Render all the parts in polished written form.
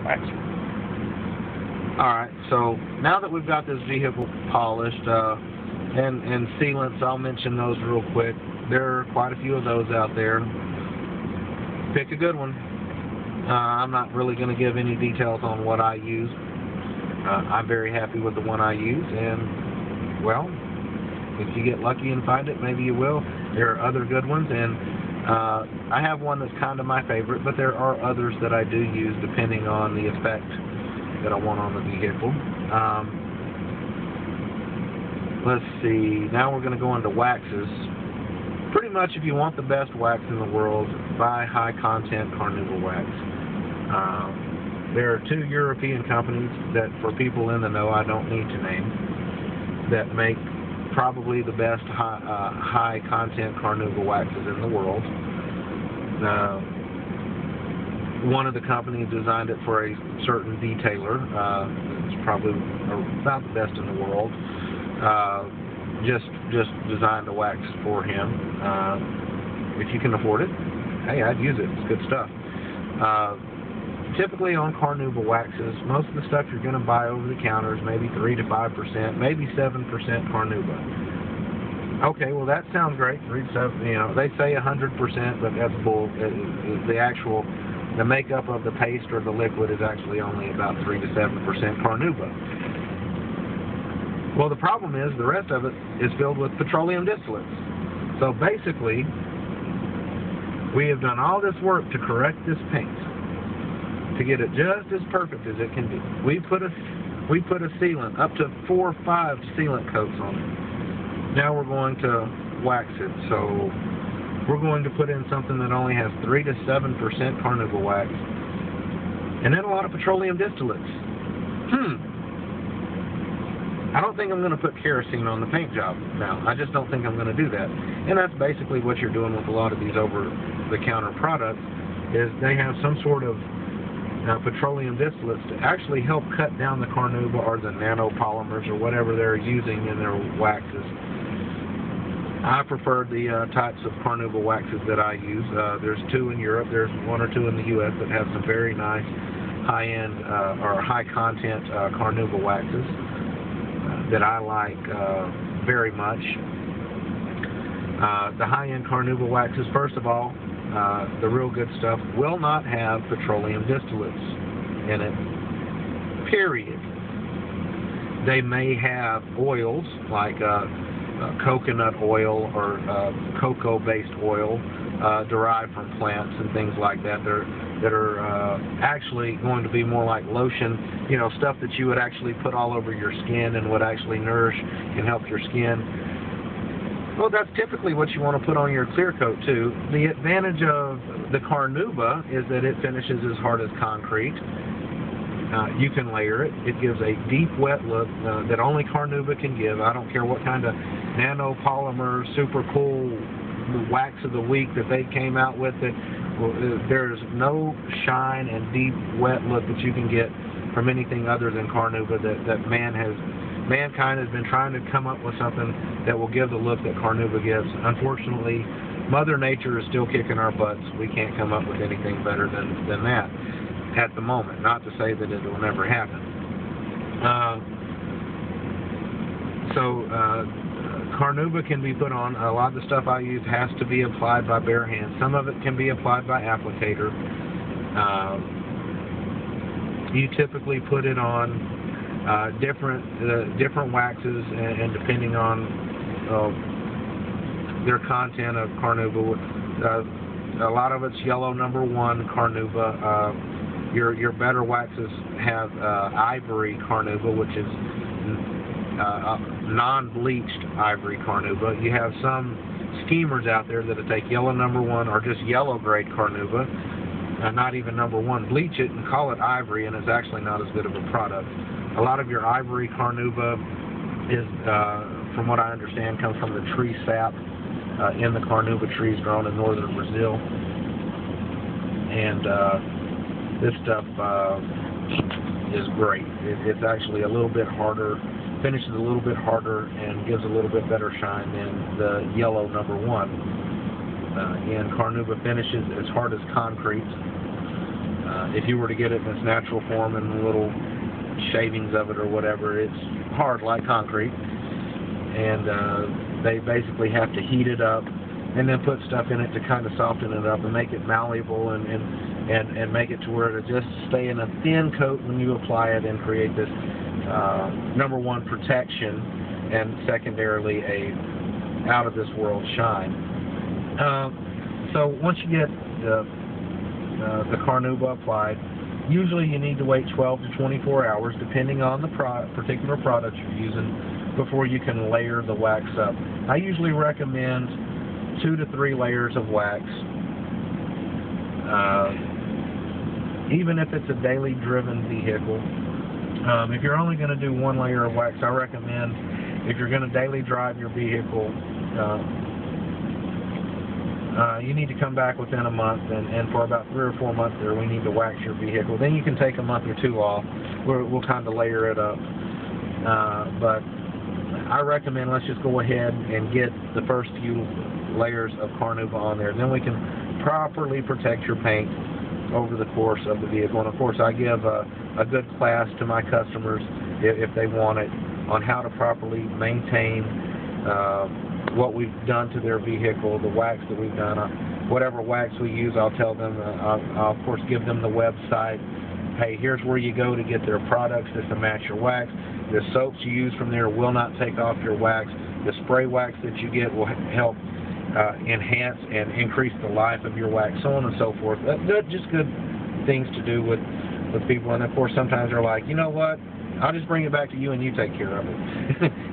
waxer. Alright, so now that we've got this vehicle polished, and sealants, I'll mention those real quick. There are quite a few of those out there. Pick a good one. I'm not really going to give any details on what I use. I'm very happy with the one I use, and, well, if you get lucky and find it, maybe you will. There are other good ones, and I have one that's kind of my favorite, but there are others that I do use depending on the effect that I want on the vehicle. Let's see, now we're going to go into waxes. Pretty much if you want the best wax in the world, buy high content Carnauba wax. There are two European companies that, for people in the know, I don't need to name, that make probably the best high content Carnauba waxes in the world. One of the companies designed it for a certain detailer. It's probably about the best in the world. Just designed a wax for him. If you can afford it, hey, I'd use it. It's good stuff. Typically on Carnauba waxes, most of the stuff you're going to buy over the counter is maybe 3 to 5%, maybe 7% Carnauba. Okay, well that sounds great. 3 to 7, you know, they say 100%, but that's bull. The makeup of the paste or the liquid is actually only about 3 to 7% Carnauba. Well, the problem is the rest of it is filled with petroleum distillates. So basically, we have done all this work to correct this paint, to get it just as perfect as it can be. We put a sealant, up to 4 or 5 sealant coats on it. Now we're going to wax it. So we're going to put in something that only has 3 to 7% Carnauba wax, and then a lot of petroleum distillates. I don't think I'm going to put kerosene on the paint job now. I just don't think I'm going to do that. And that's basically what you're doing with a lot of these over-the-counter products, is they have some sort of petroleum distillates to actually help cut down the Carnauba or the nanopolymers or whatever they're using in their waxes. I prefer the types of Carnauba waxes that I use. There's 2 in Europe. There's 1 or 2 in the U.S. that have some very nice high-end or high-content Carnauba waxes that I like very much. The high-end Carnauba waxes, first of all, the real good stuff will not have petroleum distillates in it, period. They may have oils like coconut oil or cocoa-based oil derived from plants and things like that. That are actually going to be more like lotion, you know, stuff that you would actually put all over your skin and would actually nourish and help your skin. Well, that's typically what you want to put on your clear coat too. The advantage of the Carnauba is that it finishes as hard as concrete. You can layer it. It gives a deep wet look that only Carnauba can give. I don't care what kind of nanopolymer, super cool wax of the week that they came out with. There's no shine and deep wet look that you can get from anything other than Carnauba. That mankind has been trying to come up with something that will give the look that Carnauba gives. Unfortunately, Mother Nature is still kicking our butts. We can't come up with anything better than that at the moment. Not to say that it will never happen. Carnauba can be put on. A lot of the stuff I use has to be applied by bare hands. Some of it can be applied by applicator. You typically put it on different waxes, and depending on their content of Carnauba. A lot of it's yellow #1 Carnauba. Your better waxes have ivory Carnauba, which is non-bleached ivory Carnauba. You have some schemers out there that take yellow #1 or just yellow grade Carnauba, not even #1, bleach it and call it ivory, and it's actually not as good of a product. A lot of your ivory Carnauba is, from what I understand, comes from the tree sap in the Carnauba trees grown in northern Brazil. And this stuff is great. It's actually a little bit harder, finishes a little bit harder, and gives a little bit better shine than the yellow #1. Again, Carnauba finishes as hard as concrete. If you were to get it in its natural form and the little shavings of it or whatever, it's hard like concrete. And they basically have to heat it up and then put stuff in it to kind of soften it up and make it malleable and make it to where it'll just stay in a thin coat when you apply it and create this number one, protection, and secondarily a out of this world shine. So once you get the carnauba applied, usually you need to wait 12 to 24 hours depending on the particular product you're using before you can layer the wax up. I usually recommend 2 to 3 layers of wax. Even if it's a daily driven vehicle, if you're only going to do 1 layer of wax, I recommend, if you're going to daily drive your vehicle, you need to come back within a month, and for about 3 or 4 months there we need to wax your vehicle. Then you can take a month or 2 off. We'll kind of layer it up. But I recommend let's just go ahead and get the first few layers of carnauba on there. Then we can properly protect your paint over the course of the vehicle. And of course I give a good class to my customers if they want it on how to properly maintain what we've done to their vehicle, the wax that we've done. Whatever wax we use, I'll tell them, I'll of course give them the website. Hey, here's where you go to get their products just to match your wax. The soaps you use from there will not take off your wax. The spray wax that you get will help enhance and increase the life of your wax, so on and so forth. Just good things to do with people. And of course sometimes they're like, you know what, I'll just bring it back to you and you take care of it.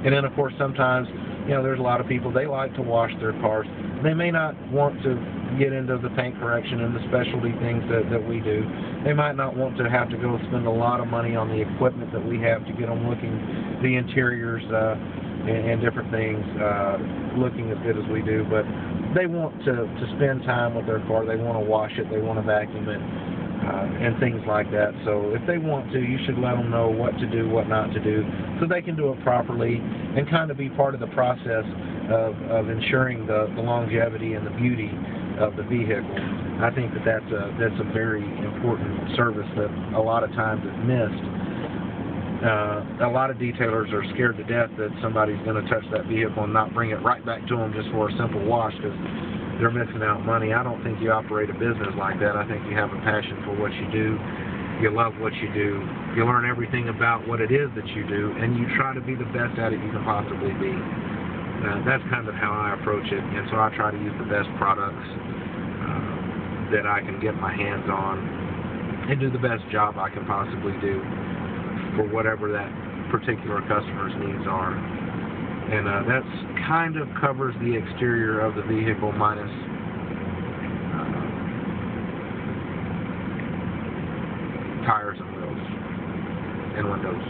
And then of course sometimes, you know, there's a lot of people, they like to wash their cars. They may not want to get into the paint correction and the specialty things that we do. They might not want to have to go spend a lot of money on the equipment that we have to get them looking, the interiors and different things looking as good as we do. But they want to spend time with their car. They want to wash it. They want to vacuum it. And things like that. So if they want to, you should let them know what to do, what not to do, so they can do it properly and kind of be part of the process of ensuring the longevity and the beauty of the vehicle. I think that's a very important service that a lot of times is missed. A lot of detailers are scared to death that somebody's going to touch that vehicle and not bring it right back to them just for a simple wash because they're missing out money. I don't think you operate a business like that. I think you have a passion for what you do. You love what you do. You learn everything about what it is that you do, and you try to be the best at it you can possibly be. That's kind of how I approach it, and so I try to use the best products that I can get my hands on and do the best job I can possibly do for whatever that particular customer's needs are. And that's kind of covers the exterior of the vehicle minus tires and wheels and windows.